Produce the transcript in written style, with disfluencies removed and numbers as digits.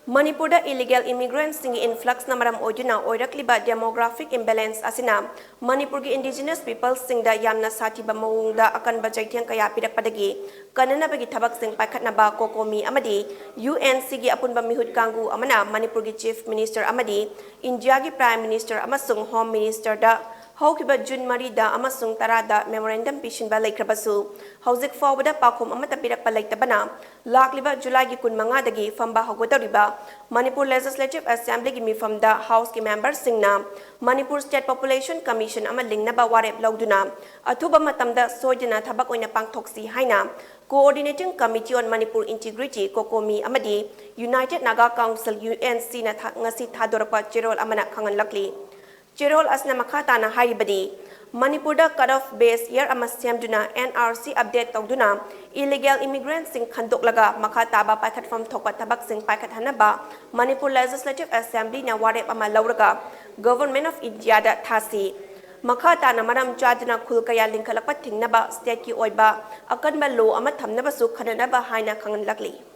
Manipurda illegal immigrants singi influx na maram oiduna oirakliba demographic imbalance asina Manipurgi indigenous people singda yamna satiba maungda akanba jaithiang kaya pirakpadagi kananabagi thabak sing paikhatnaba COCOMI amadi UNC gi apunba mihut kanggu amana Manipurgi chief minister amadi India gi prime minister amasung home minister da Haukiba June Marida amasung tarada memorandum pishinba laikrabasu hauzik fawbada pakhom amata pirakpa laitabana lakliba July gi kunmanga dagi famba haugodariba Manipur Legislative Assembly gi Meefam Da House ki members singna Manipur State Population Commission ama Lingnaba Warep Louduna Athuba Matamda soidina thabak oina pangthoksi haina Coordinating Committee on Manipur Integrity COCOMI amadi United Naga Council UNC na ngasi thadorapa cherol amana KHANGHALLAKLI Cherol asna makata na haribadi Manipurda cut-off base year amasyamduna NRC update tawduna illegal immigrants sing khandoklaga makataba paikhat from thokpa tabak sing paikhat hanaba Manipur Legislative Assembly na warep ama lauraga Government of India da thasi makata na maram chadna khulkaya lingkhalakpa thingnaba state ki oiba akanba law ama thamnaba su khananaba haina KHANGHALLAKLI